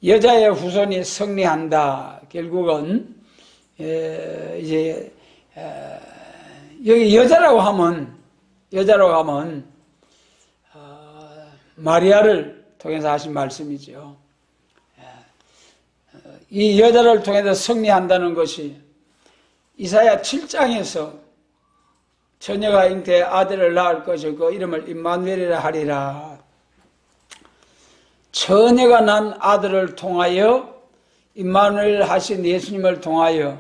여자의 후손이 승리한다. 결국은 이제 여기 여자라고 하면 마리아를 통해서 하신 말씀이죠. 이 여자를 통해서 승리한다는 것이 이사야 7장에서 처녀가 잉태해 아들을 낳을 것이고 그 이름을 임마누엘이라 하리라. 처녀가 난 아들을 통하여 임마누엘 하신 예수님을 통하여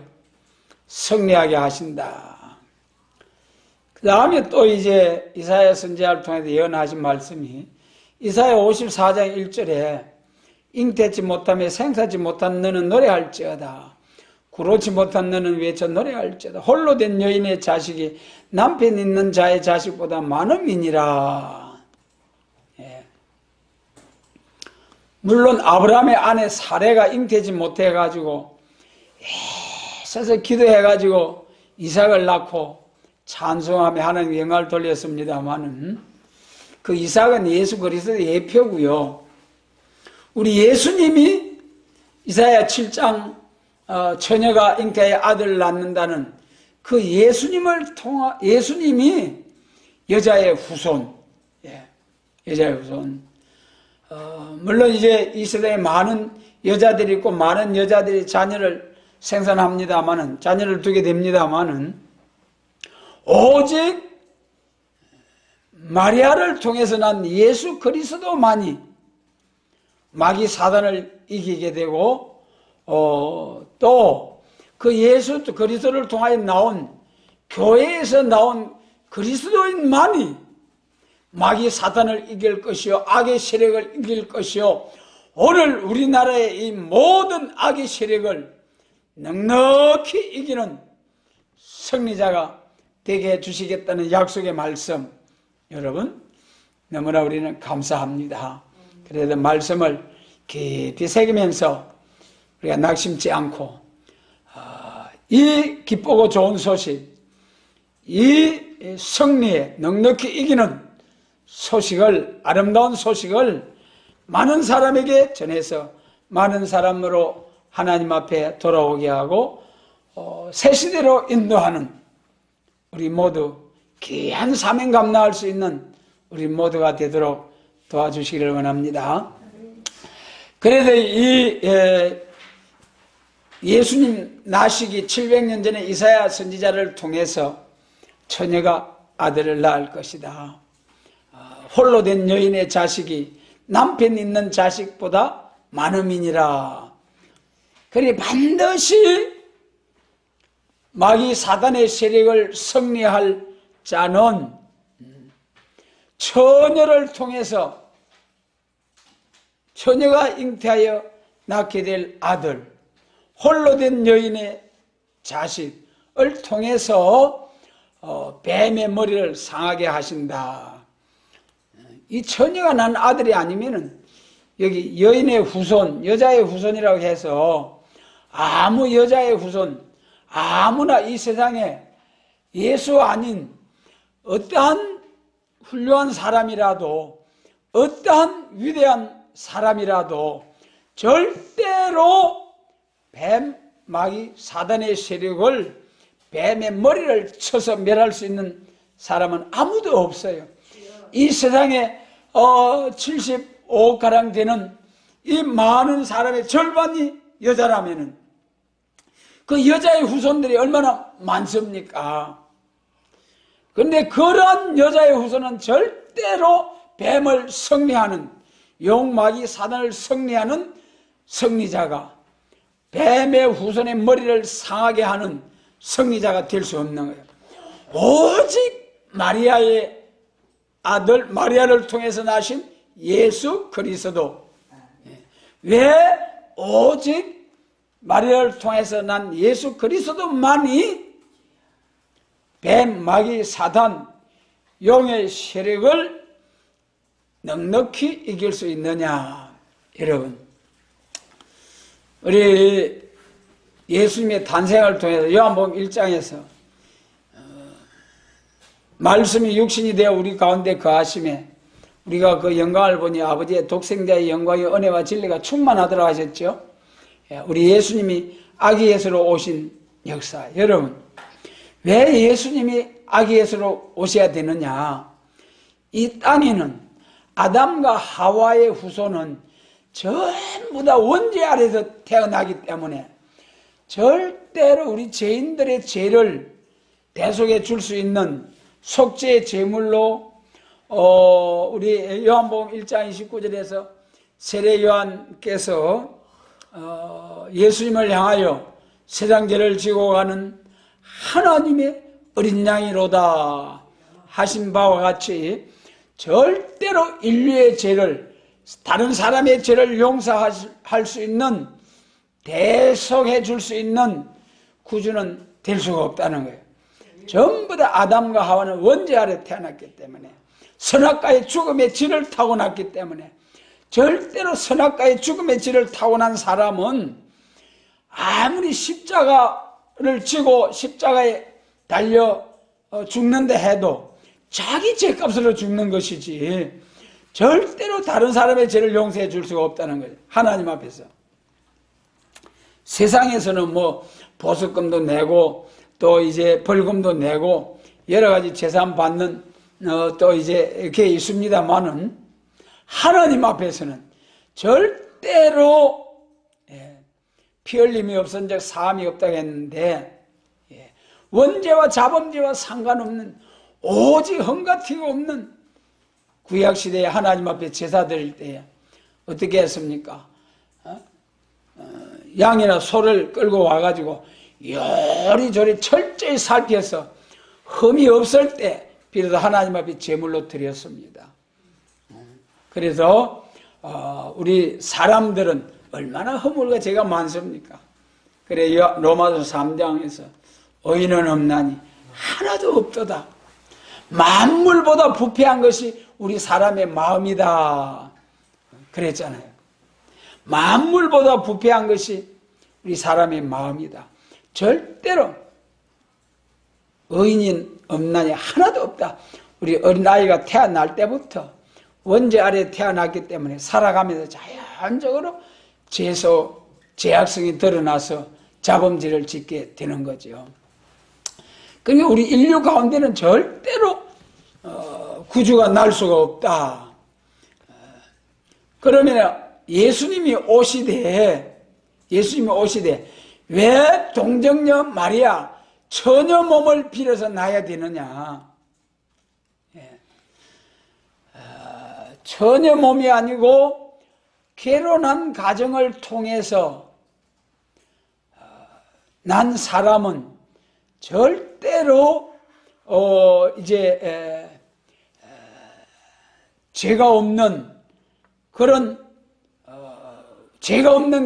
승리하게 하신다. 그 다음에 또 이제 이사야 선지자를 통해서 예언하신 말씀이 이사야 54장 1절에 잉태치 못하며 생사치 못한 너는 노래할지어다. 구로치 못한 너는 외쳐 노래할지어다. 홀로 된 여인의 자식이 남편 있는 자의 자식보다 많음이니라. 예. 물론 아브라함의 아내 사레가 잉태치 못해가지고 애써서 기도해가지고 이삭을 낳고 찬송하며 하나님 영광을 돌렸습니다마는 그 이삭은 예수 그리스도의 예표고요. 우리 예수님이 이사야 7장 처녀가 잉태하여 아들을 낳는다는 그 예수님이 여자의 후손, 여자의 후손. 물론 이제 이 세상에 많은 여자들이 있고 많은 여자들이 자녀를 생산합니다마는, 자녀를 두게 됩니다마는, 오직 마리아를 통해서 난 예수 그리스도만이 마귀 사단을 이기게 되고, 또 그 예수 그리스도를 통하여 나온 교회에서 나온 그리스도인만이 마귀 사단을 이길 것이요 악의 세력을 이길 것이요 오늘 우리나라의 이 모든 악의 세력을 넉넉히 이기는 승리자가 되게 해주시겠다는 약속의 말씀, 여러분 너무나 우리는 감사합니다. 그래도 말씀을 깊이 새기면서 우리가 낙심치 않고 이 기쁘고 좋은 소식, 이 승리에 넉넉히 이기는 소식을, 아름다운 소식을 많은 사람에게 전해서 많은 사람으로 하나님 앞에 돌아오게 하고 새 시대로 인도하는 우리 모두 귀한 사명 감당할 수 있는 우리 모두가 되도록 도와주시기를 원합니다. 그래도 이 예수님 나시기 700년 전에 이사야 선지자를 통해서 처녀가 아들을 낳을 것이다. 홀로 된 여인의 자식이 남편 있는 자식보다 많음이니라. 그리 반드시 마귀 사단의 세력을 승리할 자는 처녀를 통해서, 처녀가 잉태하여 낳게 될 아들, 홀로 된 여인의 자식을 통해서 뱀의 머리를 상하게 하신다. 이 처녀가 난 아들이 아니면은 여기 여인의 후손, 여자의 후손이라고 해서 아무 여자의 후손, 아무나 이 세상에 예수 아닌 어떠한 훌륭한 사람이라도, 어떠한 위대한 사람이라도 절대로 뱀, 마귀, 사단의 세력을, 뱀의 머리를 쳐서 멸할 수 있는 사람은 아무도 없어요. 이 세상에 75가량 되는 이 많은 사람의 절반이 여자라면은 그 여자의 후손들이 얼마나 많습니까? 그런데 그런 여자의 후손은 절대로 뱀을 승리하는, 용마귀 사단을 승리하는 승리자가, 뱀의 후손의 머리를 상하게 하는 승리자가 될 수 없는 거예요. 오직 마리아의 아들, 마리아를 통해서 나신 예수 그리스도. 왜 오직 마리아를 통해서 난 예수 그리스도만이 뱀, 마귀, 사단, 용의 세력을 넉넉히 이길 수 있느냐. 여러분, 우리 예수님의 탄생을 통해서 요한복음 1장에서 말씀이 육신이 되어 우리 가운데 거하심에 우리가 그 영광을 보니 아버지의 독생자의 영광의 은혜와 진리가 충만하더라 하셨죠. 우리 예수님이 아기 예수로 오신 역사. 여러분, 왜 예수님이 아기 예수로 오셔야 되느냐? 이 땅에는 아담과 하와의 후손은 전부 다 원죄 아래서 태어나기 때문에 절대로 우리 죄인들의 죄를 대속해 줄 수 있는 속죄의 제물로 우리 요한복음 1장 29절에서 세례 요한께서 예수님을 향하여 세상 죄를 지고 가는 하나님의 어린 양이로다 하신 바와 같이 절대로 인류의 죄를, 다른 사람의 죄를 용서할 수 있는, 대속해 줄 수 있는 구주는 될 수가 없다는 거예요. 전부 다 아담과 하와는 원죄 아래 태어났기 때문에, 선악과의 죽음의 질을 타고났기 때문에, 절대로 선악과의 죽음의 질을 타고난 사람은 아무리 십자가를 지고 십자가에 달려 죽는다 해도 자기 죄값으로 죽는 것이지 절대로 다른 사람의 죄를 용서해 줄 수가 없다는 거예요. 하나님 앞에서. 세상에서는 뭐 보석금도 내고 또 이제 벌금도 내고 여러 가지 재산 받는 또 이제 이렇게 있습니다만은 하나님 앞에서는 절대로 피 흘림이 없은 적 사함이 없다고 했는데, 원죄와 자범죄와 상관없는 오직 흠같이가 없는 구약시대에 하나님 앞에 제사 드릴 때에 어떻게 했습니까? 양이나 소를 끌고 와가지고 요리조리 철저히 살펴서 흠이 없을 때 비로소 하나님 앞에 제물로 드렸습니다. 그래서 우리 사람들은 얼마나 허물과 죄가 많습니까? 그래 로마서 3장에서 의인은 없나니 하나도 없도다. 만물보다 부패한 것이 우리 사람의 마음이다 그랬잖아요. 만물보다 부패한 것이 우리 사람의 마음이다. 절대로 의인이 없나니 하나도 없다. 우리 어린아이가 태어날 때부터 원죄 아래 태어났기 때문에 살아가면서 자연적으로 죄악성이 드러나서 자범죄를 짓게 되는 거죠. 그러니까 우리 인류 가운데는 절대로 구주가 날 수가 없다. 그러면 예수님이 오시되 왜 동정녀 마리아 처녀 몸을 빌어서 나야 되느냐? 처녀 몸이 아니고 결혼한 가정을 통해서 난 사람은 절대로 죄가 없는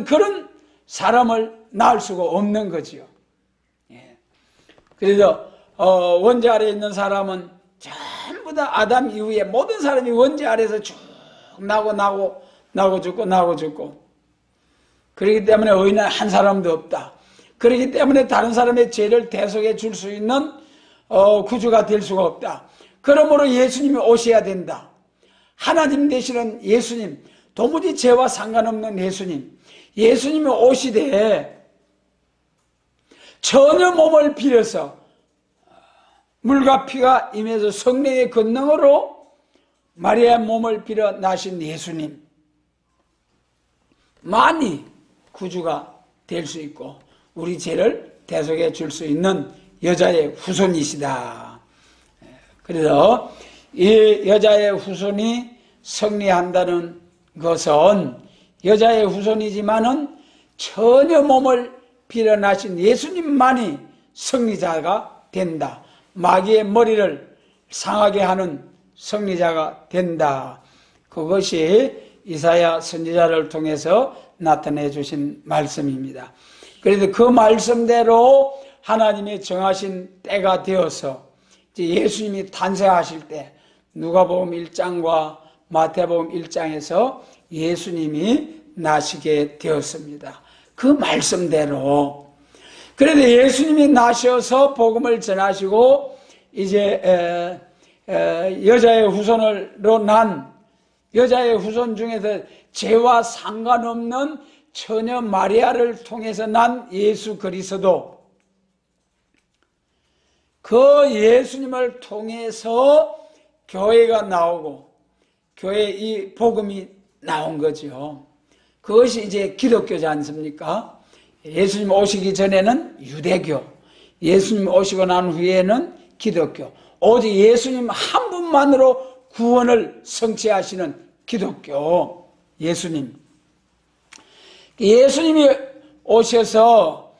그런 사람을 낳을 수가 없는 거지요. 그래서 원죄 아래에 있는 사람은 전부 다 아담 이후에 모든 사람이 원죄 아래에서 쭉 나고 죽고 그렇기 때문에 의인은 한 사람도 없다. 그렇기 때문에 다른 사람의 죄를 대속해 줄 수 있는 구주가 될 수가 없다. 그러므로 예수님이 오셔야 된다. 하나님 되시는 예수님, 도무지 죄와 상관없는 예수님이 오시되 전혀 몸을 빌어서 물과 피가 임해서 성령의 권능으로 마리아의 몸을 빌어 나신 예수님 만이 구주가 될 수 있고 우리 죄를 대속해 줄 수 있는 여자의 후손이시다. 그래서 이 여자의 후손이 승리한다는 것은 여자의 후손이지만은 전혀 몸을 빌어나신 예수님만이 승리자가 된다. 마귀의 머리를 상하게 하는 승리자가 된다. 그것이 이사야 선지자를 통해서 나타내 주신 말씀입니다. 그래서 그 말씀대로 하나님이 정하신 때가 되어서 예수님이 탄생하실 때 누가복음 1장과 마태복음 1장에서 예수님이 나시게 되었습니다. 그 말씀대로. 그런데 예수님이 나셔서 복음을 전하시고 이제 여자의 후손으로 난 여자의 후손 중에서 죄와 상관없는 처녀 마리아를 통해서 난 예수 그리스도, 그 예수님을 통해서 교회가 나오고 교회 이 복음이 나온 거죠. 그것이 이제 기독교지 않습니까? 예수님 오시기 전에는 유대교, 예수님 오시고 난 후에는 기독교, 오직 예수님 한 분만으로 구원을 성취하시는 기독교, 예수님이 오셔서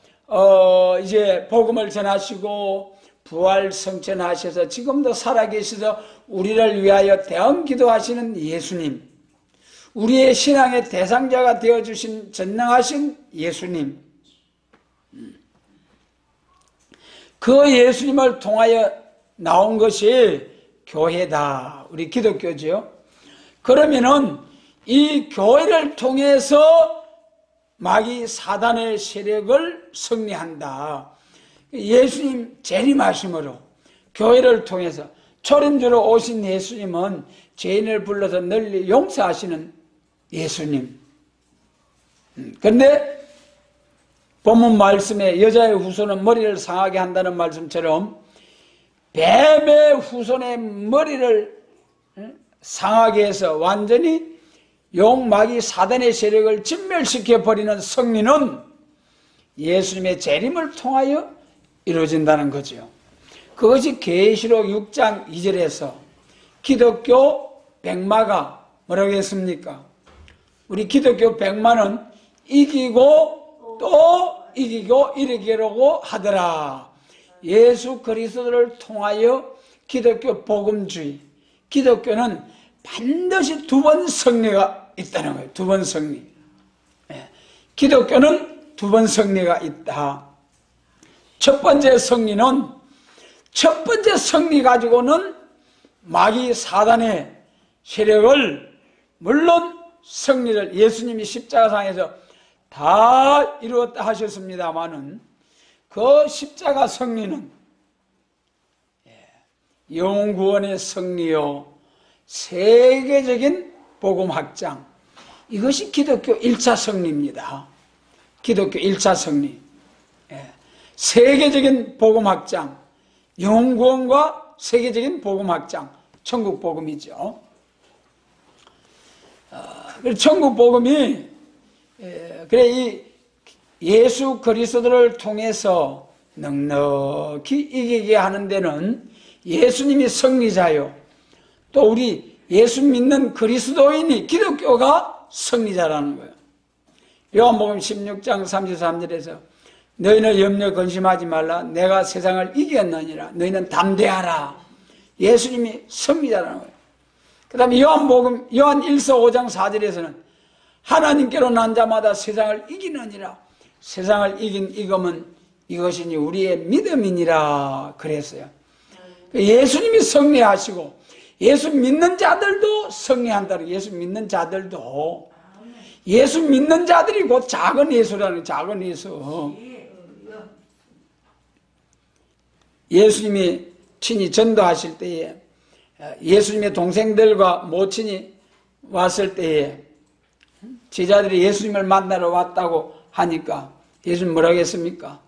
이제 복음을 전하시고 부활 성천하셔서 지금도 살아계셔서 우리를 위하여 대언 기도하시는 예수님, 우리의 신앙의 대상자가 되어주신 전능하신 예수님, 그 예수님을 통하여 나온 것이 교회다. 우리 기독교죠. 그러면은 이 교회를 통해서 마귀 사단의 세력을 승리한다. 예수님 재림하심으로 교회를 통해서 초림주로 오신 예수님은 죄인을 불러서 널리 용서하시는 예수님. 그런데 본문 말씀에 여자의 후손은 머리를 상하게 한다는 말씀처럼 뱀의 후손의 머리를 상하게 해서 완전히 용마귀 사단의 세력을 진멸시켜버리는 승리는 예수님의 재림을 통하여 이루어진다는 거죠. 그것이 계시록 6장 2절에서 기독교 백마가 뭐라고 했습니까? 우리 기독교 백마는 이기고 또 이기고 이기려고 하더라. 예수 그리스도를 통하여 기독교 복음주의, 기독교는 반드시 두 번 승리가 있다는 거예요. 두 번 승리. 기독교는 두 번 승리가 있다. 첫 번째 승리 가지고는 마귀 사단의 세력을, 물론 승리를 예수님이 십자가상에서 다 이루었다 하셨습니다마는 그 십자가 승리는 영구원의 승리요, 세계적인 복음 확장, 이것이 기독교 1차 승리입니다. 기독교 1차 승리. 세계적인 복음 확장, 영구원과 세계적인 복음 확장, 천국 복음이죠. 천국 복음이 그래 이 예수 그리스도를 통해서 넉넉히 이기게 하는 데는 예수님이 승리자요, 또 우리 예수 믿는 그리스도인이 기독교가 승리자라는 거예요. 요한복음 16장 33절에서 너희는 염려 근심하지 말라, 내가 세상을 이겼느니라. 너희는 담대하라. 예수님이 승리자라는 거예요. 그 다음에 요한 1서 5장 4절에서는 하나님께로 난 자마다 세상을 이기느니라. 세상을 이긴 이금은 이것이 우리의 믿음이니라 그랬어요. 예수님이 승리하시고 예수 믿는 자들도 승리한다. 예수 믿는 자들도, 예수 믿는 자들이 곧 작은 예수라는, 작은 예수. 예수님이 친히 전도하실 때에 예수님의 동생들과 모친이 왔을 때에 제자들이 예수님을 만나러 왔다고 하니까 예수님 뭐라고 했습니까?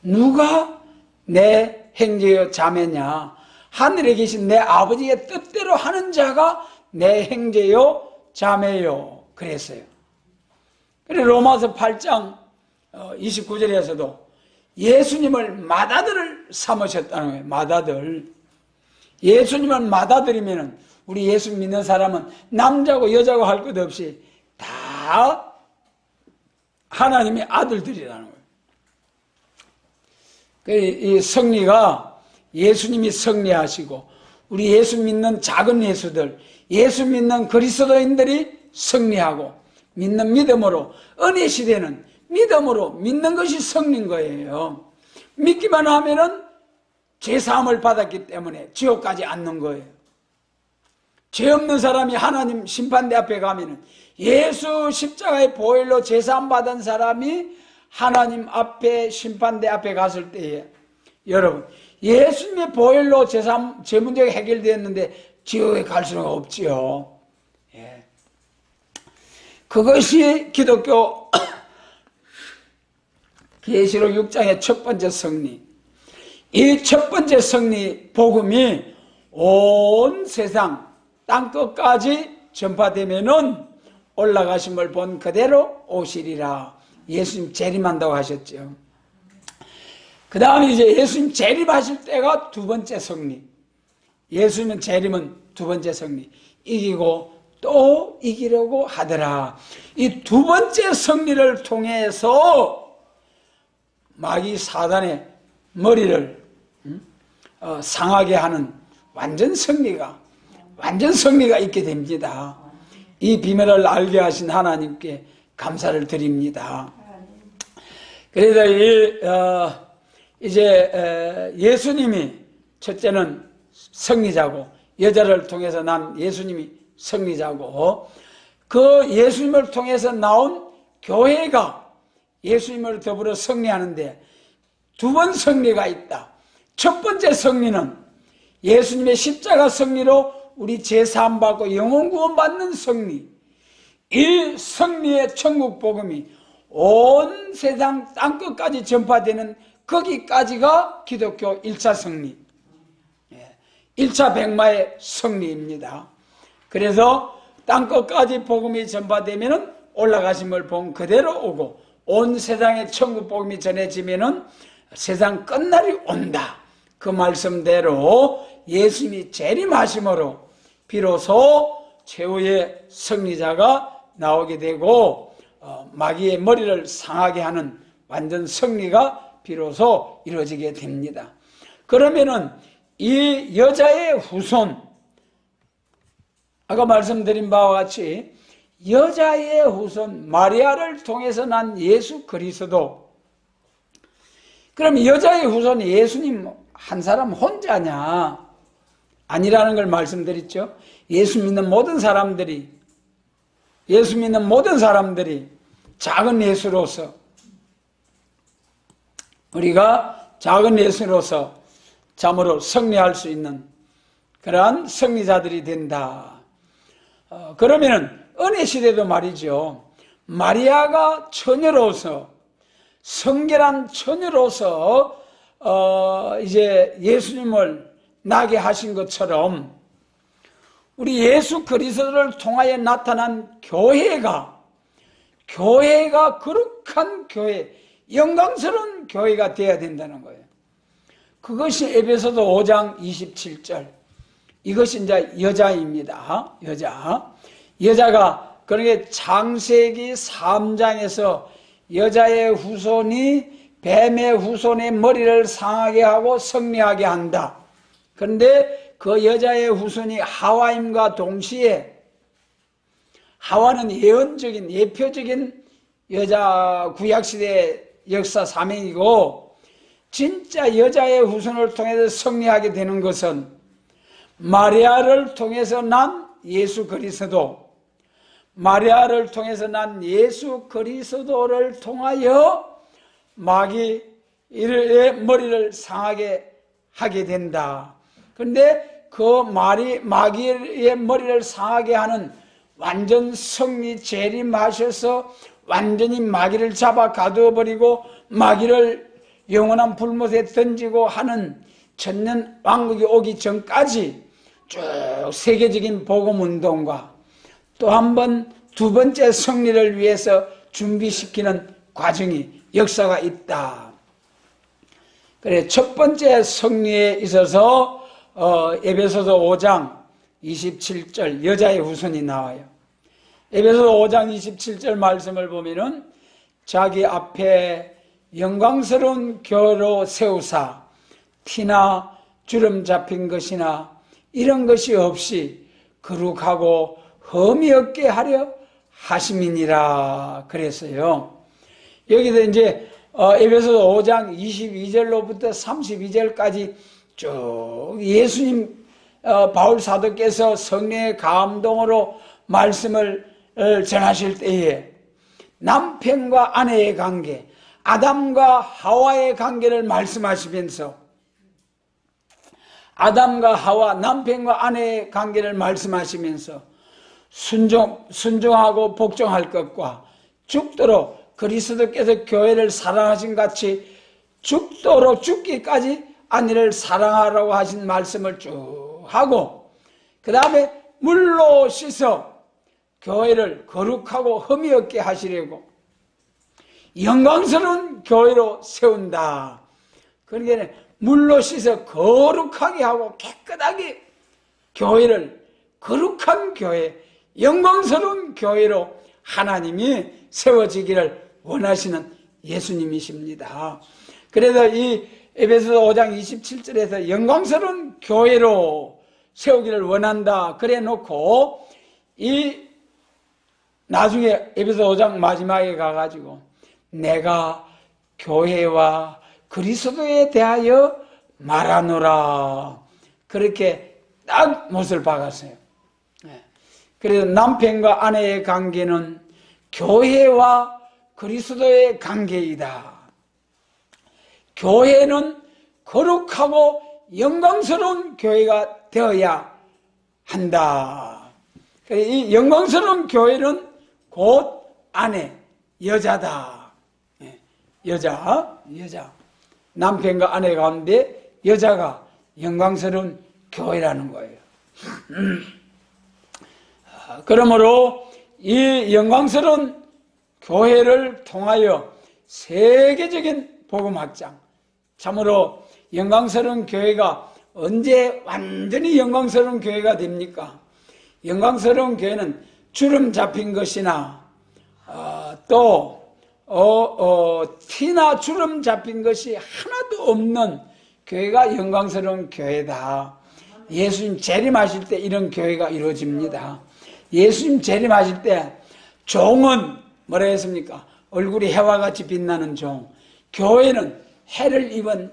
누가 내 형제요 자매냐? 하늘에 계신 내 아버지의 뜻대로 하는 자가 내 형제요 자매요 그랬어요. 그래서 로마서 8장 29절에서도 예수님을 맏아들을 삼으셨다는 거예요. 맏아들. 예수님을 맏아들이면 우리 예수 믿는 사람은 남자고 여자고 할 것 없이 다 하나님의 아들들이라는 거예요. 이 승리가 예수님이 승리하시고 우리 예수 믿는 작은 예수들, 예수 믿는 그리스도인들이 승리하고 믿는 믿음으로, 은혜 시대는 믿음으로 믿는 것이 승리인 거예요. 믿기만 하면은 죄사함을 받았기 때문에 지옥 가지 않는 거예요. 죄 없는 사람이 하나님 심판대 앞에 가면은 예수 십자가의 보혈로 죄사함 받은 사람이 하나님 앞에 심판대 앞에 갔을 때에 여러분 예수님의 보혈로 죄 문제가 해결되었는데 지옥에 갈 수는 없지요. 예. 그것이 기독교 계시록 6장의 첫 번째 승리. 이 첫 번째 승리 복음이 온 세상 땅끝까지 전파되면은 올라가심을 본 그대로 오시리라. 예수님 재림한다고 하셨죠. 그 다음에 이제 예수님 재림하실 때가 두 번째 승리. 예수님 재림은 두 번째 승리. 이기고 또 이기려고 하더라. 이 두 번째 승리를 통해서 마귀 사단의 머리를 상하게 하는 완전 승리가 있게 됩니다. 이 비밀을 알게 하신 하나님께 감사를 드립니다. 그래서 이제 예수님이 첫째는 승리자고, 여자를 통해서 난 예수님이 승리자고, 그 예수님을 통해서 나온 교회가 예수님을 더불어 승리하는데 두 번 승리가 있다. 첫 번째 승리는 예수님의 십자가 승리로 우리 제사함 받고 영혼 구원 받는 승리. 이 승리의 천국 복음이 온 세상 땅끝까지 전파되는 거기까지가 기독교 1차 승리, 1차 백마의 승리입니다. 그래서 땅끝까지 복음이 전파되면 올라가심을 본 그대로 오고, 온 세상에 천국 복음이 전해지면은 세상 끝날이 온다. 그 말씀대로 예수님이 재림하심으로 비로소 최후의 승리자가 나오게 되고, 마귀의 머리를 상하게 하는 완전 승리가 비로소 이루어지게 됩니다. 그러면은 이 여자의 후손, 아까 말씀드린 바와 같이 여자의 후손 마리아를 통해서 난 예수 그리스도. 그럼 여자의 후손 예수님 한 사람 혼자냐? 아니라는 걸 말씀드렸죠. 예수 믿는 모든 사람들이 작은 예수로서, 우리가 작은 예수로서 참으로 승리할 수 있는 그러한 승리자들이 된다. 그러면은 은혜 시대도 말이죠. 마리아가 처녀로서, 성결한 처녀로서 이제 예수님을 나게 하신 것처럼 우리 예수 그리스도를 통하여 나타난 교회가 거룩한 교회, 영광스러운 교회가 되어야 된다는 거예요. 그것이 에베소서 5장 27절. 이것이 이제 여자입니다. 여자가, 그러니까 창세기 3장에서 여자의 후손이 뱀의 후손의 머리를 상하게 하고 승리하게 한다. 그런데 그 여자의 후손이 하와임과 동시에, 하와는 예표적인 여자 구약시대 역사 사명이고, 진짜 여자의 후손을 통해서 승리하게 되는 것은 마리아를 통해서 난 예수 그리스도, 마리아를 통해서 난 예수 그리스도를 통하여 마귀의 머리를 상하게 하게 된다. 그런데 그 마귀의 머리를 상하게 하는 완전 승리 재림하셔서 완전히 마귀를 잡아 가두어버리고 마귀를 영원한 불못에 던지고 하는 천년 왕국이 오기 전까지 쭉 세계적인 복음운동과 또 한 번 두 번째 승리를 위해서 준비시키는 과정이, 역사가 있다. 그래, 첫 번째 승리에 있어서 에베소서 5장 27절 여자의 후손이 나와요. 에베소서 5장 27절 말씀을 보면은 자기 앞에 영광스러운 교로 세우사 티나 주름 잡힌 것이나 이런 것이 없이 거룩하고 흠이 없게 하려 하심이니라 그랬어요. 여기서 이제 에베소서 5장 22절로부터 32절까지 쭉 예수님 바울 사도께서 성령의 감동으로 말씀을 전하실 때에 남편과 아내의 관계, 아담과 하와의 관계를 말씀하시면서, 아담과 하와, 남편과 아내의 관계를 말씀하시면서 순종하고 복종할 것과 죽도록 그리스도께서 교회를 사랑하신 같이 죽도록 죽기까지 아내를 사랑하라고 하신 말씀을 쭉 하고, 그 다음에 물로 씻어 교회를 거룩하고 흠이 없게 하시려고 영광스러운 교회로 세운다. 그러니까 물로 씻어 거룩하게 하고 깨끗하게 교회를 거룩한 교회, 영광스러운 교회로 하나님이 세워지기를 원하시는 예수님이십니다. 그래서 이 에베소서 5장 27절에서 영광스러운 교회로 세우기를 원한다 그래 놓고, 이 나중에 에베소 5장 마지막에 가가지고 내가 교회와 그리스도에 대하여 말하노라 그렇게 딱 못을 박았어요. 그래서 남편과 아내의 관계는 교회와 그리스도의 관계이다. 교회는 거룩하고 영광스러운 교회가 되어야 한다. 이 영광스러운 교회는 곧 아내, 여자다. 여자. 남편과 아내 가운데 여자가 영광스러운 교회라는 거예요. 그러므로 이 영광스러운 교회를 통하여 세계적인 복음 확장, 참으로 영광스러운 교회가 언제 완전히 영광스러운 교회가 됩니까? 영광스러운 교회는 주름 잡힌 것이나 티나 주름 잡힌 것이 하나도 없는 교회가 영광스러운 교회다. 예수님 재림하실 때 이런 교회가 이루어집니다. 예수님 재림하실 때 종은 뭐라 했습니까? 얼굴이 해와 같이 빛나는 종, 교회는 해를 입은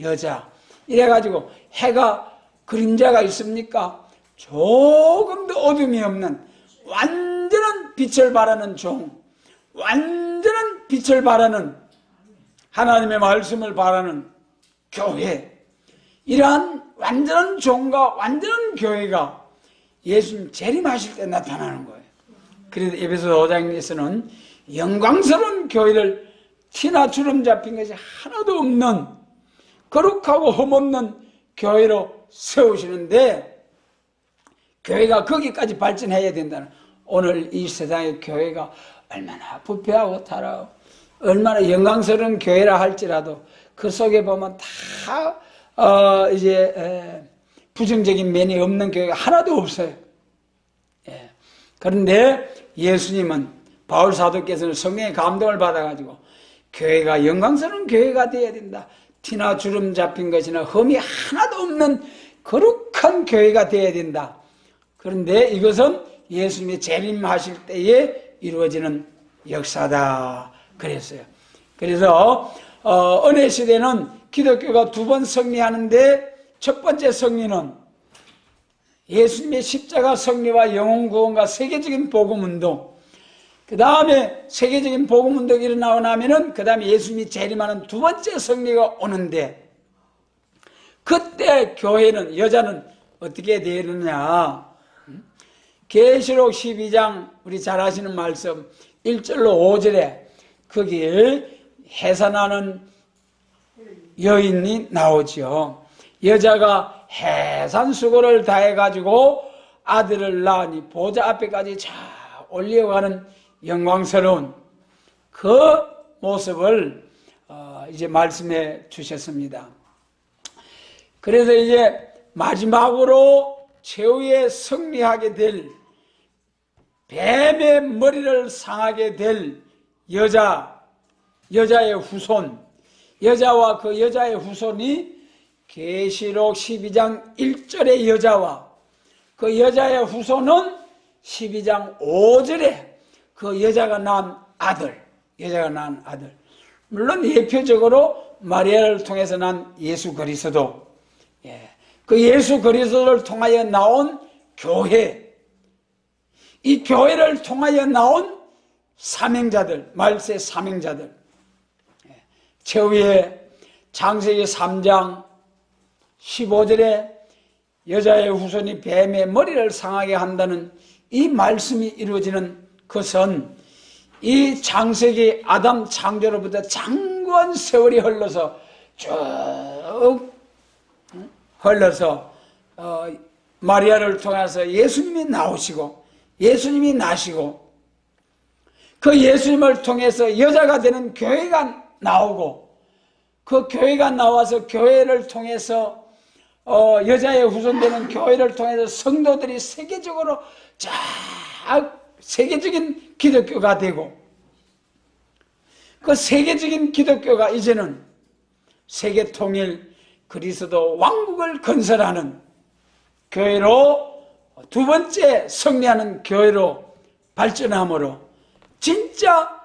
여자. 이래가지고 해가 그림자가 있습니까? 조금도 어둠이 없는 완전한 빛을 발하는 종, 완전한 빛을 발하는 하나님의 말씀을 발하는 교회. 이러한 완전한 종과 완전한 교회가 예수님 재림하실 때 나타나는 거예요. 그래서 에베소 5장에서는 영광스러운 교회를 티나 주름 잡힌 것이 하나도 없는 거룩하고 흠없는 교회로 세우시는데, 교회가 거기까지 발전해야 된다는, 오늘 이 세상의 교회가 얼마나 부패하고 타락하고 얼마나 영광스러운 교회라 할지라도 그 속에 보면 다 부정적인 면이 없는 교회가 하나도 없어요. 그런데 예수님은, 바울 사도께서는 성령의 감동을 받아가지고 교회가 영광스러운 교회가 되어야 된다. 티나 주름 잡힌 것이나 흠이 하나도 없는 거룩한 교회가 되어야 된다. 그런데 이것은 예수님이 재림하실 때에 이루어지는 역사다 그랬어요. 그래서 은혜 시대는 기독교가 두 번 승리하는데, 첫 번째 승리는 예수님의 십자가 승리와 영혼 구원과 세계적인 복음 운동, 그 다음에 세계적인 복음 운동이 일어나고 나면은 그 다음에 예수님이 재림하는 두 번째 승리가 오는데, 그때 교회는, 여자는 어떻게 되느냐? 계시록 12장 우리 잘 아시는 말씀 1절로 5절에 거기에 해산하는 여인이 나오죠. 여자가 해산수고를 다해가지고 아들을 낳으니 보좌 앞에까지 쫙 올려가는 영광스러운 그 모습을 이제 말씀해 주셨습니다. 그래서 이제 마지막으로 최후에 승리하게 될, 뱀의 머리를 상하게 될 여자의 후손, 여자와 그 여자의 후손이 계시록 12장 1절의 여자와 그 여자의 후손은 12장 5절에 그 여자가 낳은 아들, 물론 예표적으로 마리아를 통해서 난 예수 그리스도, 그 예수 그리스도를 통하여 나온 교회, 이 교회를 통하여 나온 사명자들, 말세 사명자들, 최후에 창세기 3장 15절에 여자의 후손이 뱀의 머리를 상하게 한다는 이 말씀이 이루어지는 것은 이 창세기 아담 창조로부터 장구한 세월이 흘러서 쭉 흘러서 마리아를 통해서 예수님이 나오시고 예수님이 나시고 그 예수님을 통해서 여자가 되는 교회가 나오고 그 교회가 나와서 교회를 통해서 여자의 후손되는 교회를 통해서 성도들이 세계적으로 세계적인 기독교가 되고 그 세계적인 기독교가 이제는 세계 통일 그리스도 왕국을 건설하는 교회로 두 번째 승리하는 교회로 발전함으로 진짜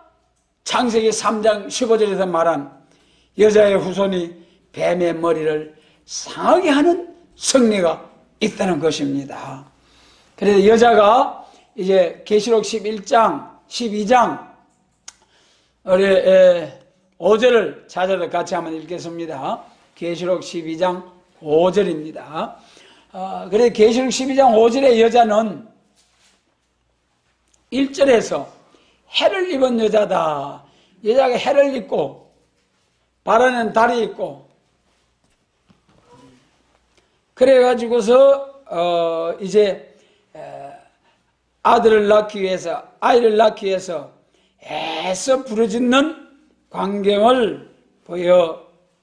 창세기 3장 15절에서 말한 여자의 후손이 뱀의 머리를 상하게 하는 승리가 있다는 것입니다. 그래서 여자가 이제 계시록 11장, 12장 우리 5절을 찾아서 같이 한번 읽겠습니다. 계시록 12장 5절입니다. 그래서 계시록 12장 5절의 여자는 1절에서 해를 입은 여자다. 여자가 해를 입고 발에는 달이 있고 그래가지고서 이제 아이를 낳기 위해서 애써 부르짖는 광경을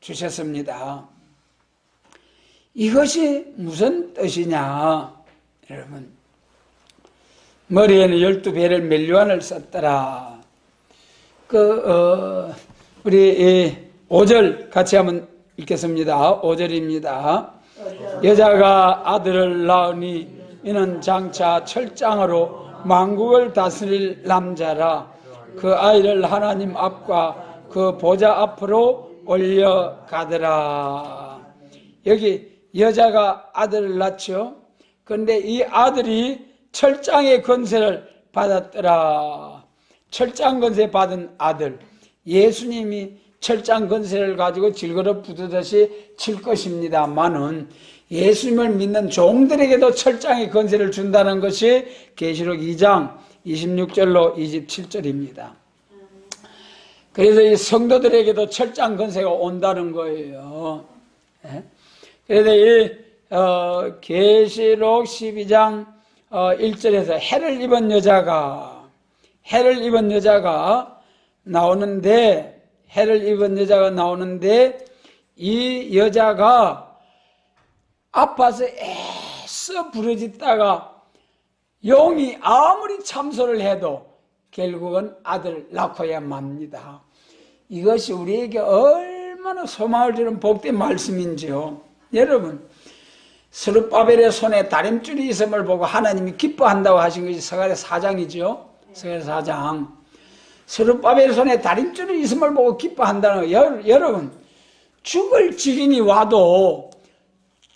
보여주셨습니다. 이것이 무슨 뜻이냐? 여러분, 머리에는 12배를 멜류안을 썼더라. 우리 5절 같이 한번 읽겠습니다. 5절입니다. 여자가 아들을 낳으니 이는 장차 철장으로 만국을 다스릴 남자라. 그 아이를 하나님 앞과 그 보좌 앞으로 올려가더라. 여기 여자가 아들을 낳죠. 그런데 이 아들이 철장의 권세를 받았더라. 철장 권세 받은 아들, 예수님이 철장 권세를 가지고 질그릇 부두듯이 칠 것입니다만은 예수님을 믿는 종들에게도 철장의 권세를 준다는 것이 계시록 2장 26절로 27절입니다. 그래서 이 성도들에게도 철장 권세가 온다는 거예요. 그래서 이 계시록 12장 1절에서 해를 입은 여자가 나오는데 이 여자가 아파서 애써 부르짖다가 용이 아무리 참소를 해도 결국은 아들을 낳고야 맙니다. 이것이 우리에게 얼마나 소망을 주는 복된 말씀인지요. 여러분, 스룹바벨의 손에 다림줄이 있음을 보고 하나님이 기뻐한다고 하신 것이 스가랴 4장이죠. 스가랴 4장. 스룹바벨의 손에 다림줄이 있음을 보고 기뻐한다는 거. 여러분, 죽을 지경이 와도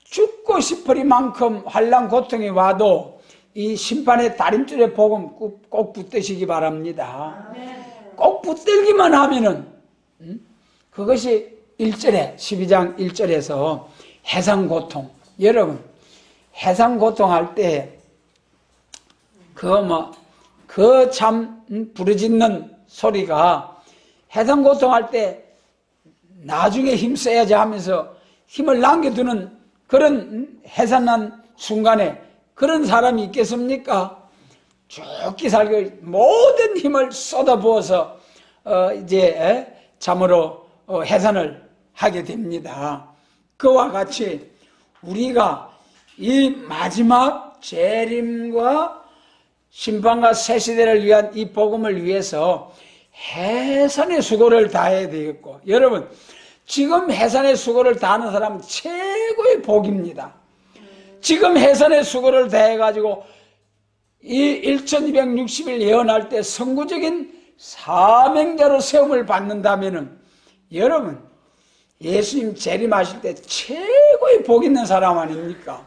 죽고 싶으리만큼 환난 고통이 와도 이 심판의 다림줄의 복음 꼭 붙드시기 바랍니다. 꼭 붙들기만 하면은 그것이 1절에 12장 1절에서 해상고통. 여러분, 해상고통할 때 그 참 부르짖는 소리가 해상고통할 때 나중에 힘써야지 하면서 힘을 남겨두는 그런 해산난 순간에 그런 사람이 있겠습니까? 죽기 살기 모든 힘을 쏟아부어서 이제 참으로 해산을 하게 됩니다. 그와 같이 우리가 이 마지막 재림과 심판과 새 시대를 위한 이 복음을 위해서 해산의 수고를 다해야 되겠고, 여러분 지금 해산의 수고를 다하는 사람은 최고의 복입니다. 지금 해산의 수고를 다해가지고 이 1260일 예언할 때 선구적인 사명자로 세움을 받는다면은 여러분 예수님 재림하실 때 최고의 복 있는 사람 아닙니까?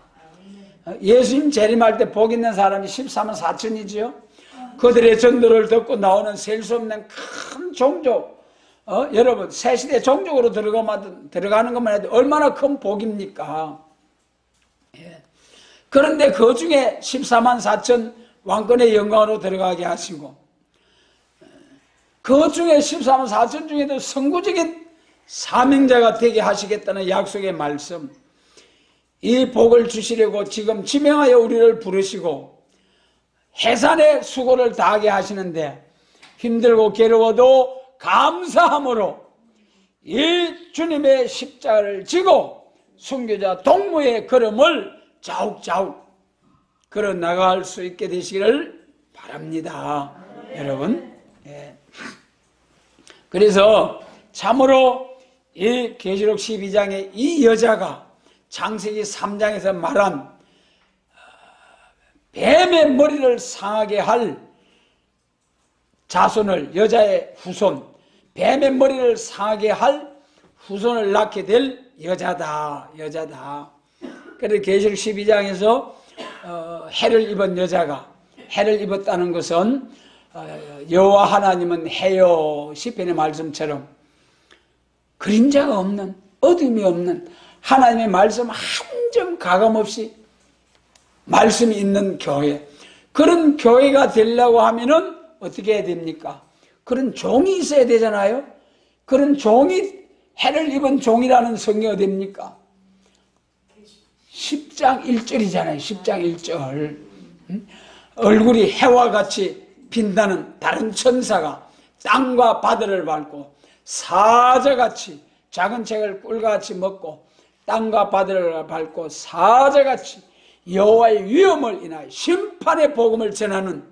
예수님 재림할 때 복 있는 사람이 14만 4천이지요. 그들의 전도를 듣고 나오는 셀 수 없는 큰 종족, 여러분 새시대 종족으로 들어가는 것만 해도 얼마나 큰 복입니까? 예. 그런데 그 중에 14만 4천 왕권의 영광으로 들어가게 하시고, 그 중에 14만 4천 중에도 선구적인 사명자가 되게 하시겠다는 약속의 말씀, 이 복을 주시려고 지금 지명하여 우리를 부르시고 해산의 수고를 다하게 하시는데, 힘들고 괴로워도 감사함으로 이 주님의 십자가를 지고 순교자 동무의 걸음을 자욱자욱 걸어 나갈 수 있게 되시기를 바랍니다. 여러분, 예. 그래서 참으로 이 계시록 12장의 이 여자가 창세기 3장에서 말한 뱀의 머리를 상하게 할 자손을, 여자의 후손, 뱀의 머리를 상하게 할 후손을 낳게 될 여자다. 그래서 계시록 12장에서 해를 입은 여자가, 해를 입었다는 것은 여호와 하나님은 해요, 시편의 말씀처럼 그림자가 없는, 어둠이 없는 하나님의 말씀 한 점 가감없이 말씀이 있는 교회, 그런 교회가 되려고 하면은 어떻게 해야 됩니까? 그런 종이 있어야 되잖아요. 그런 종이, 해를 입은 종이라는 성경이 어딥니까? 10장 1절이잖아요. 10장 1절. 얼굴이 해와 같이 빛나는 다른 천사가 땅과 바다를 밟고 사자같이, 작은 책을 꿀같이 먹고 땅과 바다를 밟고 사자같이 여호와의 위엄을 인하여 심판의 복음을 전하는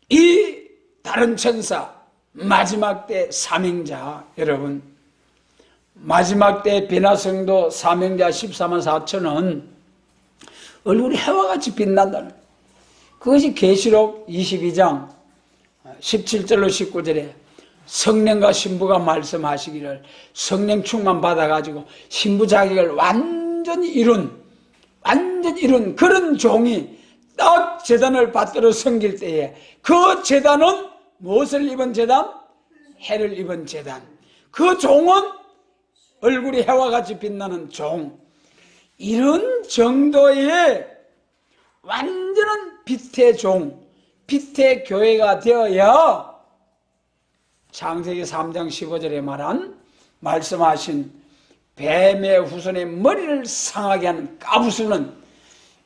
이 다른 천사, 마지막 때 사명자, 여러분, 마지막 때 비나성도 사명자 14만 4천은 얼굴이 해와 같이 빛난다는, 그것이 계시록 22장 17절로 19절에 성령과 신부가 말씀하시기를 성령 충만 받아가지고 신부 자격을 완전히 이룬 그런 종이 딱 제단을 받들어 섬길 때에, 그 제단은 무엇을 입은 제단? 해를 입은 제단. 그 종은 얼굴이 해와 같이 빛나는 종. 이런 정도의 완전한 빛의 종, 빛의 교회가 되어야 창세기 3장 15절에 말씀하신 뱀의 후손의 머리를 상하게 하는 까부수는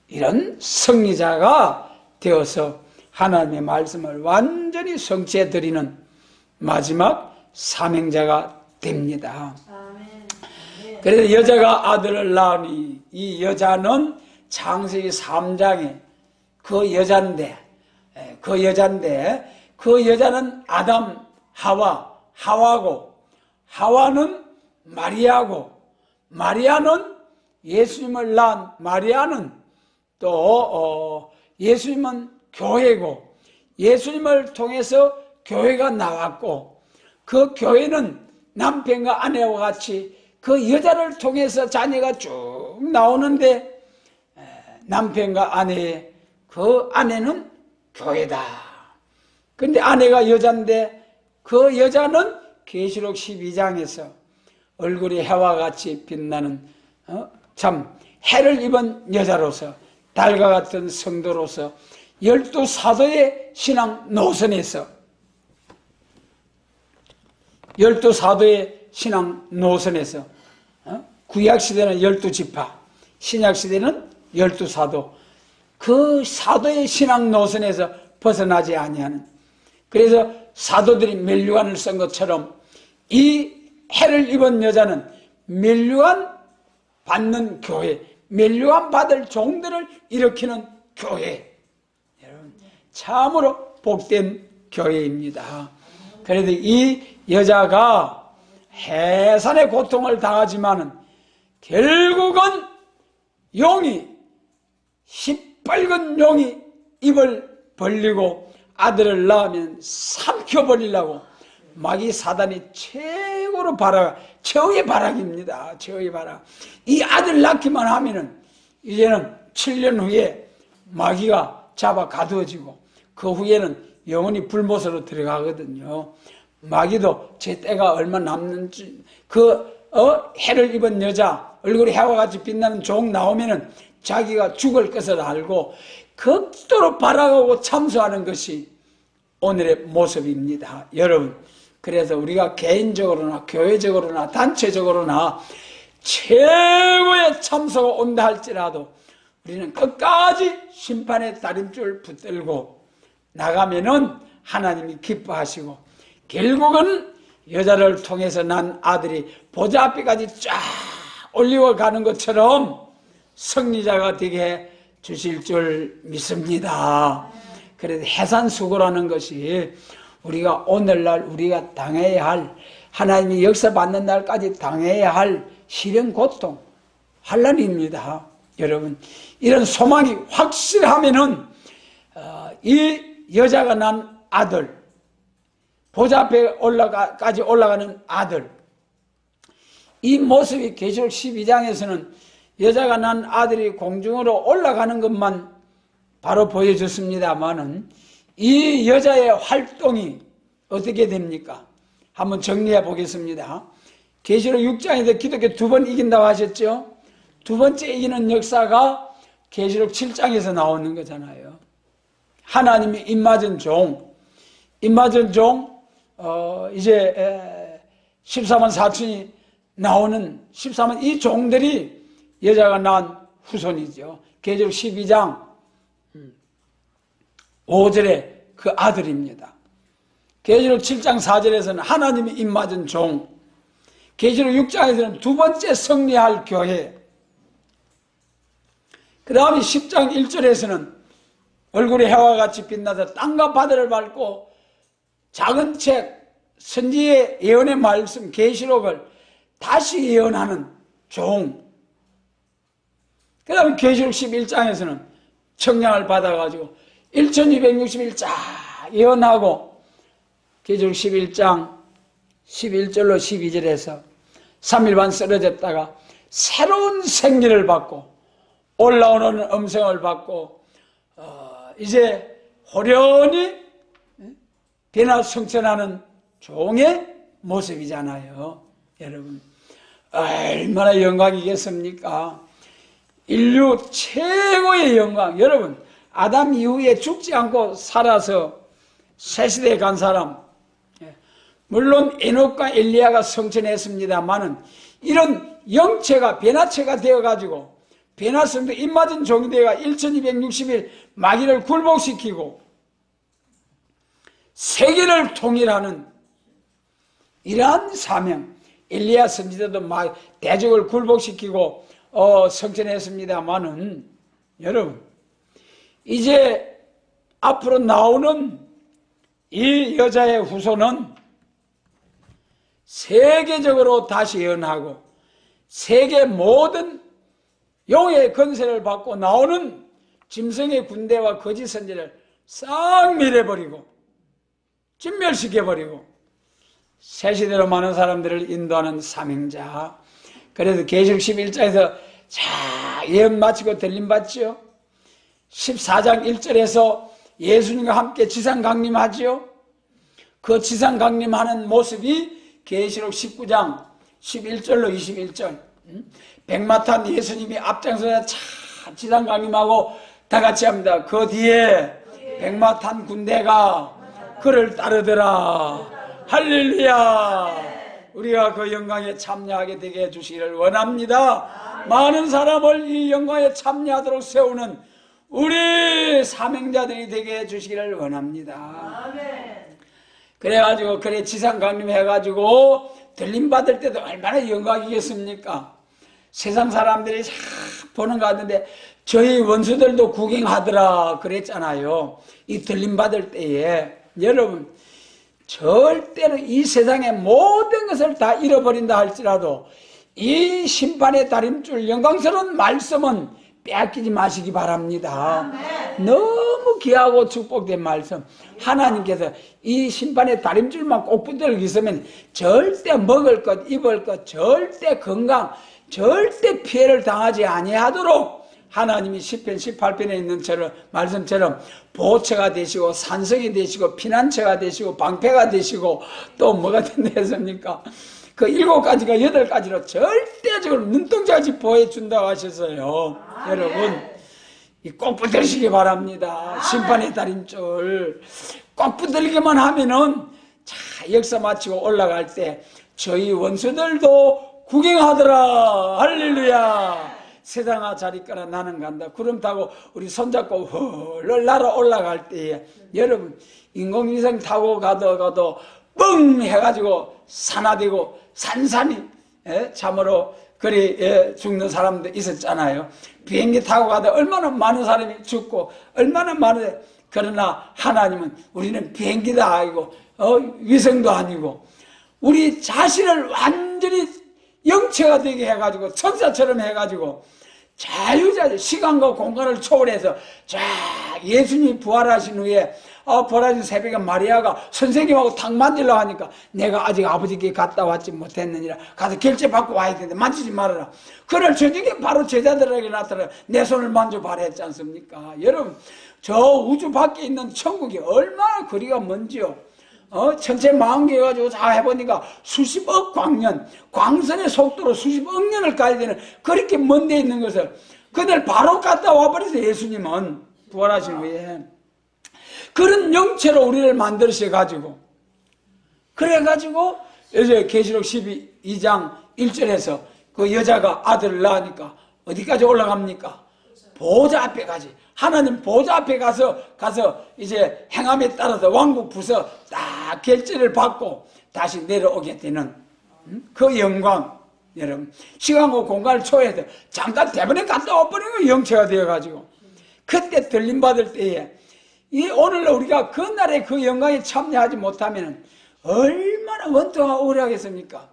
이런 승리자가 되어서 하나님의 말씀을 완전히 성취해 드리는 마지막 사명자가 됩니다. 그래서 여자가 아들을 낳으니, 이 여자는 창세기 3장에 그 여자인데 그 여자는 아담, 하와고, 하와는 마리아고, 마리아는 예수님을 낳은 마리아는 또 예수님은 교회고, 예수님을 통해서 교회가 나왔고, 그 교회는 남편과 아내와 같이 그 여자를 통해서 자녀가 쭉 나오는데, 남편과 아내의 그 아내는 교회다. 근데 아내가 여자인데 그 여자는 계시록 12장에서 얼굴이 해와 같이 빛나는 참 해를 입은 여자로서, 달과 같은 성도로서 12사도의 신앙 노선에서, 12사도의 신앙 노선에서, 구약시대는 12지파, 신약시대는 12사도, 그 사도의 신앙 노선에서 벗어나지 아니하는, 그래서 사도들이 면류관을 쓴 것처럼 이 해를 입은 여자는 면류관 받는 교회, 면류관 받을 종들을 일으키는 교회, 여러분 참으로 복된 교회입니다. 그래도 이 여자가 해산의 고통을 당하지만은 결국은 용이, 시뻘건 용이 입을 벌리고 아들을 낳으면 삼켜버리려고 마귀 사단이 최고의 바락입니다. 최후의 바락. 이 아들 낳기만 하면은 이제는 7년 후에 마귀가 잡아 가두어지고 그 후에는 영원히 불못으로 들어가거든요. 마귀도 제 때가 얼마 남는지, 해를 입은 여자, 얼굴이 해와 같이 빛나는 종 나오면은 자기가 죽을 것을 알고 극도로 바라고 참수하는 것이 오늘의 모습입니다. 여러분, 그래서 우리가 개인적으로나 교회적으로나 단체적으로나 최고의 참소가 온다 할지라도 우리는 끝까지 심판의 다림줄 붙들고 나가면은 하나님이 기뻐하시고, 결국은 여자를 통해서 난 아들이 보좌 앞에까지 쫙 올리워가는 것처럼 승리자가 되게 주실 줄 믿습니다. 그래서 해산수고라는 것이 우리가 오늘날 우리가 당해야 할, 하나님이 역사 받는 날까지 당해야 할 시련, 고통, 환난입니다. 여러분, 이런 소망이 확실하면은 이 여자가 난 아들, 보좌 앞에 까지 올라가는 아들, 이 모습이 계시록 12장에서는 여자가 난 아들이 공중으로 올라가는 것만 바로 보여줬습니다만은 이 여자의 활동이 어떻게 됩니까? 한번 정리해 보겠습니다. 계시록 6장에서 기독교 2번 이긴다고 하셨죠? 두 번째 이기는 역사가 계시록 7장에서 나오는 거잖아요. 하나님이 입맞은 종, 이제 14만 4천이 나오는 14만 이 종들이 여자가 낳은 후손이죠. 계시록 12장 5절에 그 아들입니다. 계시록 7장 4절에서는 하나님이 입맞은 종, 계시록 6장에서는 두 번째 승리할 교회, 그 다음에 10장 1절에서는 얼굴이 해와 같이 빛나서 땅과 바다를 밟고 작은 책 선지의 예언의 말씀 계시록을 다시 예언하는 종, 그 다음에 계시록 11장에서는 청량을 받아가지고 1260일 쫙 예언하고, 계시록 11장 11절로 12절에서 3일 반 쓰러졌다가 새로운 생기를 받고 올라오는 음성을 받고 이제 호련히 변화 성천하는 종의 모습이잖아요. 여러분, 얼마나 영광이겠습니까? 인류 최고의 영광. 여러분, 아담 이후에 죽지 않고 살아서 새 시대에 간 사람, 물론 에녹과 엘리야가 성천했습니다만은 이런 영체가 변화체가 되어가지고 변화성도 입맞은 종이 되어가 1260일 마귀를 굴복시키고 세계를 통일하는 이러한 사명, 엘리야 선지자도 대적을 굴복시키고 성천했습니다만은 여러분, 이제 앞으로 나오는 이 여자의 후손은 세계적으로 다시 예언하고 세계 모든 용의 건세를 받고 나오는 짐승의 군대와 거짓 선지를 싹 밀어버리고 진멸시켜버리고 새시대로 많은 사람들을 인도하는 사명자. 그래서 계시록 11장에서 자 예언 마치고 들림 받지요. 14장 1절에서 예수님과 함께 지상 강림하지요. 그 지상 강림하는 모습이 계시록 19장 11절로 21절 백마탄 예수님이 앞장서서 차 지상 강림하고 다 같이 합니다. 그 뒤에 백마탄 군대가 그를 따르더라. 할렐루야. 우리가 그 영광에 참여하게 되게 해주시기를 원합니다. 많은 사람을 이 영광에 참여하도록 세우는 우리 사명자들이 되게 해주시기를 원합니다. 그래가지고 그래 지상 강림해가지고 들림 받을 때도 얼마나 영광이겠습니까? 세상 사람들이 싹 보는 것 같은데 저희 원수들도 구경하더라 그랬잖아요. 이 들림 받을 때에. 여러분, 절대로 이 세상의 모든 것을 다 잃어버린다 할지라도 이 심판의 다림줄 영광스러운 말씀은 빼앗기지 마시기 바랍니다. 너무 귀하고 축복된 말씀, 하나님께서 이 심판의 다림줄만 꼭 붙들고 있으면 절대 먹을 것, 입을 것, 절대 건강, 절대 피해를 당하지 아니하도록 하나님이 시편 18편에 있는 말씀처럼 보호처가 되시고 산성이 되시고 피난처가 되시고 방패가 되시고 또 뭐가 된다 했습니까? 그 7가지가 8가지로 절대적으로 눈동자같이 보호해 준다고 하셨어요. 여러분, 꼭 붙들시기 바랍니다. 심판의 달인 줄 꼭 붙들기만 하면은 자, 역사 마치고 올라갈 때 저희 원수들도 구경하더라. 할렐루야. 세상아 잘 있거라 나는 간다. 구름 타고 우리 손잡고 헐 날아 올라갈 때에 여러분 인공위성 타고 가도 뻥 해가지고 산화되고 산산이 참으로 그리 죽는 사람도 있었잖아요. 비행기 타고 가다 얼마나 많은 사람이 죽고 얼마나 많은, 그러나 하나님은 우리는 비행기도 아니고 위성도 아니고 우리 자신을 완전히 영체가 되게 해가지고 천사처럼 해가지고 자유자재 시간과 공간을 초월해서 자 예수님이 부활하신 후에 부활하신 새벽에 마리아가 선생님하고 탁 만지려고 하니까 내가 아직 아버지께 갔다 왔지 못했느니라. 가서 결제 받고 와야 되는데 만지지 말아라. 그날 저녁에 바로 제자들에게 나타나 내 손을 만져봐라 했지 않습니까? 여러분 저 우주 밖에 있는 천국이 얼마나 거리가 먼지요. 천체 망원경 해가지고 다 해보니까 수십억 광년, 광선의 속도로 수십억 년을 가야 되는 그렇게 먼 데 있는 것을 그날 바로 갔다 와버려서 예수님은 부활하신 후에 그런 영체로 우리를 만드셔가지고 그래가지고 이제 계시록 12장 1절에서 그 여자가 아들을 낳으니까 어디까지 올라갑니까? 보좌 앞에까지. 하나님 보좌 앞에 가서 이제 행함에 따라서 왕국 부서 딱 결제를 받고 다시 내려오게 되는 그 영광. 여러분 시간과 공간을 초월해서 잠깐 대번에 갔다 와버리고 영체가 되어가지고 그때 들림받을 때에 이 오늘날 우리가 그날의 그 영광에 참여하지 못하면 얼마나 원통하고 억울하겠습니까?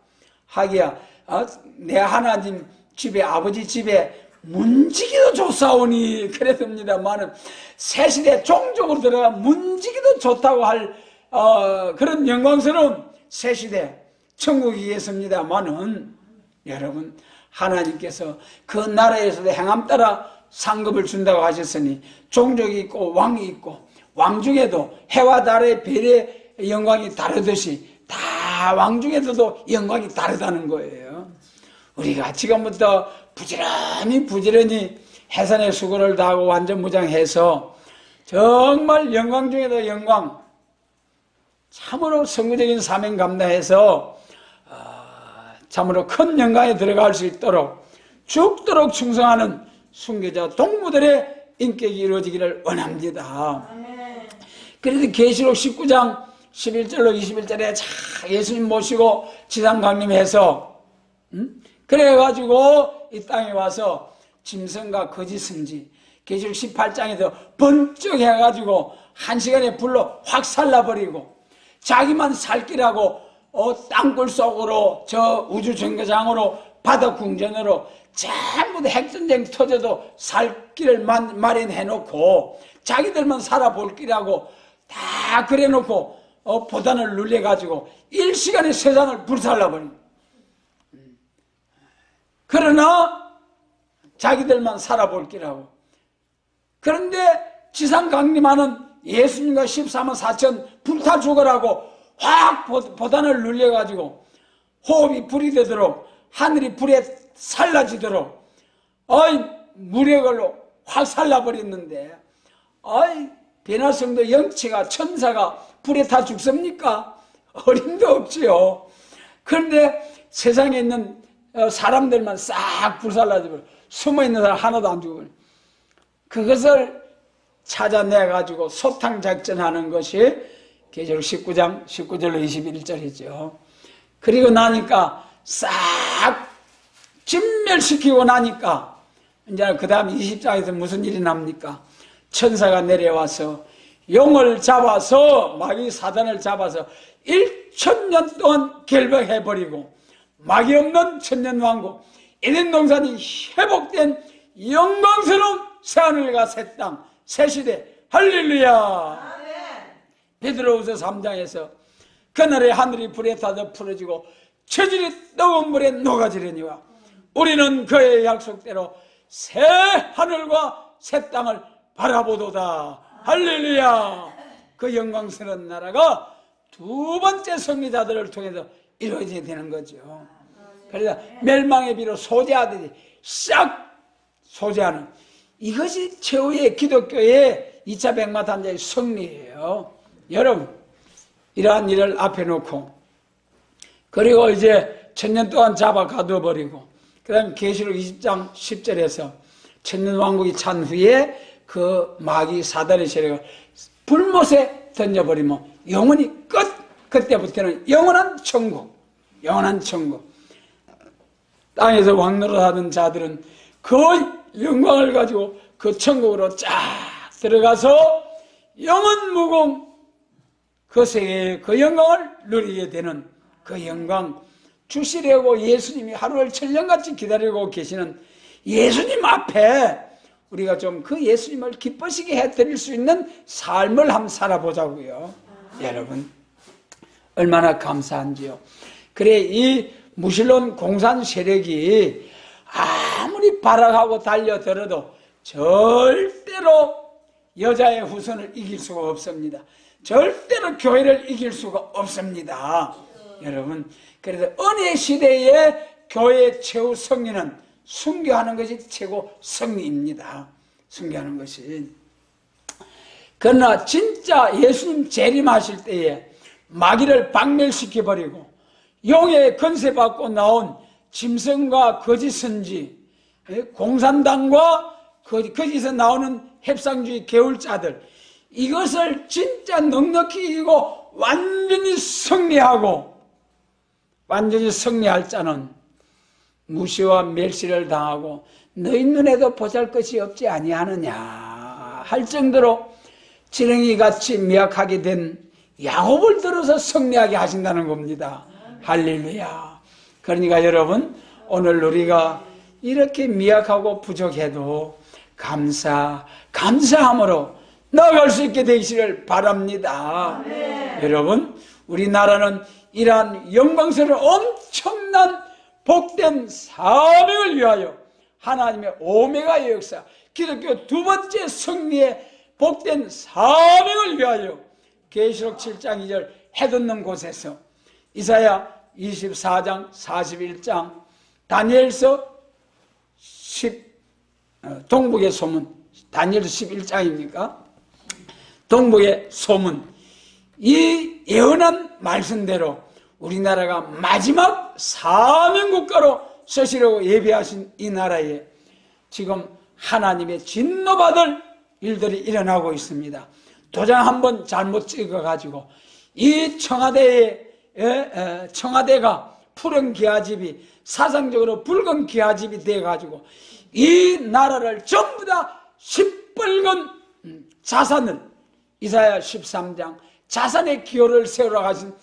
하기야 내 하나님 집에 아버지 집에 문지기도 좋사오니 그랬습니다만은 새시대 종족으로 들어가 문지기도 좋다고 할 그런 영광스러운 새시대 천국이겠습니다만은 여러분 하나님께서 그 나라에서도 행함 따라 상급을 준다고 하셨으니 종족이 있고 왕이 있고 왕 중에도 해와 달의 별의 영광이 다르듯이 다 왕 중에서도 영광이 다르다는 거예요. 우리가 지금부터 부지런히 해산의 수고를 다하고 완전 무장해서 정말 영광 중에도 영광 참으로 성구적인 사명 감당해서 참으로 큰 영광에 들어갈 수 있도록 죽도록 충성하는 순교자 동무들의 인격이 이루어지기를 원합니다. 그래서 계시록 19장 11절로 21절에 예수님 모시고 지상 강림해서 그래가지고 이 땅에 와서 짐승과 거짓 승지 계시록 18장에서 번쩍 해가지고 한 시간에 불로 확 살라버리고 자기만 살 길하고 땅굴 속으로 저 우주 정거장으로 바다 궁전으로 전부 다 핵전쟁 터져도 살 길을 마련해놓고 자기들만 살아볼 길하고 다 그래놓고 보단을 눌려가지고 일시간에 세상을 불살라버린. 그러나 자기들만 살아볼 길하고. 그런데 지상 강림하는 예수님과 14만 4천 불타 죽으라고 확 보단을 눌려가지고 호흡이 불이 되도록 하늘이 불에 살라지도록 무력으로 확 살라버렸는데 변화성도 영체가 천사가 불에 다 죽습니까? 어림도 없지요. 그런데 세상에 있는 사람들만 싹 불살라지고 숨어있는 사람 하나도 안 죽어요. 그것을 찾아내가지고 소탕작전하는 것이 계시록 19장 19절로 21절이죠. 그리고 나니까 싹 진멸시키고 나니까 이제 그 다음 20장에서 무슨 일이 납니까? 천사가 내려와서 용을 잡아서 마귀 사단을 잡아서 1000년 동안 결박해버리고 마귀 없는 천년왕국 에덴 동산이 회복된 영광스러운 새하늘과 새 땅 새시대 할렐루야. 베드로후서 3장에서 그날의 하늘이 불에 타서 풀어지고 처질이 뜨거운 물에 녹아지려니와 우리는 그의 약속대로 새 하늘과 새 땅을 바라보도다. 할렐루야. 그 영광스러운 나라가 두 번째 승리자들을 통해서 이루어져야 되는 거죠. 그래서 멸망의 비로 소재하듯이 싹 소재하는 이것이 최후의 기독교의 2차 백마탄자의 승리예요. 여러분, 이러한 일을 앞에 놓고, 그리고 이제 1000년 동안 잡아 가둬버리고, 그 다음에 계시록 20장 10절에서 천년왕국이 찬 후에 그 마귀 사단의 세력을 불못에 던져버리면 영원히 끝! 그때부터는 영원한 천국, 영원한 천국. 땅에서 왕노릇하던 자들은 그 영광을 가지고 그 천국으로 쫙 들어가서 영원무궁 그 세계의 그 영광을 누리게 되는 그 영광 주시려고 예수님이 하루를 천년같이 기다리고 계시는 예수님 앞에 우리가 좀 그 예수님을 기쁘시게 해드릴 수 있는 삶을 한번 살아보자고요. 여러분, 얼마나 감사한지요. 그래, 이 무신론 공산 세력이 아무리 발악하고 달려들어도 절대로 여자의 후손을 이길 수가 없습니다. 절대로 교회를 이길 수가 없습니다. 여러분, 그래서 은혜 시대의 교회의 최후 승리는 순교하는 것이 최고 승리입니다. 순교하는 것이. 그러나 진짜 예수님 재림하실 때에 마귀를 박멸시켜버리고 용의 건세받고 나온 짐승과 거짓 선지, 공산당과 거짓에서 나오는 heb상주의 개울자들, 이것을 진짜 넉넉히 이기고 완전히 승리하고, 완전히 승리할 자는 무시와 멸시를 당하고 너희 눈에도 보잘것이 없지 아니하느냐 할 정도로 지렁이같이 미약하게 된 야곱을 들어서 승리하게 하신다는 겁니다. 할렐루야. 그러니까 여러분, 오늘 우리가 이렇게 미약하고 부족해도 감사함으로 나아갈 수 있게 되시기를 바랍니다. 여러분, 우리나라는 이러한 영광스러운 엄청난 복된 사명을 위하여 하나님의 오메가의 역사, 기독교 두 번째 승리의 복된 사명을 위하여 계시록 7장 2절 해돋는 곳에서 이사야 24장 41장 다니엘서 동북의 소문, 다니엘서 11장입니까? 동북의 소문, 이 예언한 말씀대로 우리나라가 마지막 사명국가로 서시려고 예비하신 이 나라에 지금 하나님의 진노받을 일들이 일어나고 있습니다. 도장 한번 잘못 찍어가지고 이 청와대가 푸른 기아집이 사상적으로 붉은 기아집이 돼가지고 이 나라를 전부 다 시뻘건 자산을, 이사야 13장 자산의 기호를 세우라고 하신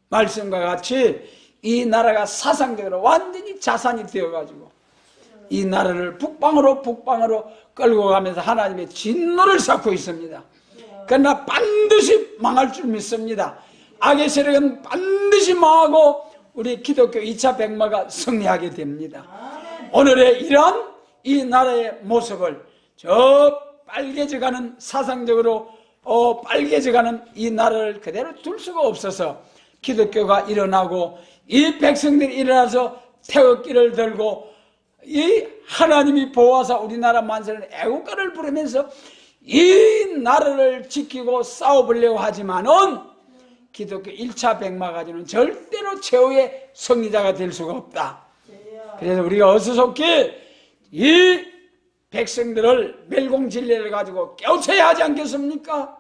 말씀과 같이 이 나라가 사상적으로 완전히 자산이 되어가지고 이 나라를 북방으로 끌고 가면서 하나님의 진노를 쌓고 있습니다. 그러나 반드시 망할 줄 믿습니다. 악의 세력은 반드시 망하고 우리 기독교 2차 백마가 승리하게 됩니다. 오늘의 이러한 이 나라의 모습을 저 빨개져가는, 사상적으로 빨개져가는 이 나라를 그대로 둘 수가 없어서 기독교가 일어나고 이 백성들이 일어나서 태극기를 들고 이 하나님이 보호하사 우리나라 만세를 애국가를 부르면서 이 나라를 지키고 싸워보려고 하지만은 기독교 1차 백마 가지고는 절대로 최후의 승리자가 될 수가 없다. 그래서 우리가 어수선히 이 백성들을 멸공진리를 가지고 깨우쳐야 하지 않겠습니까?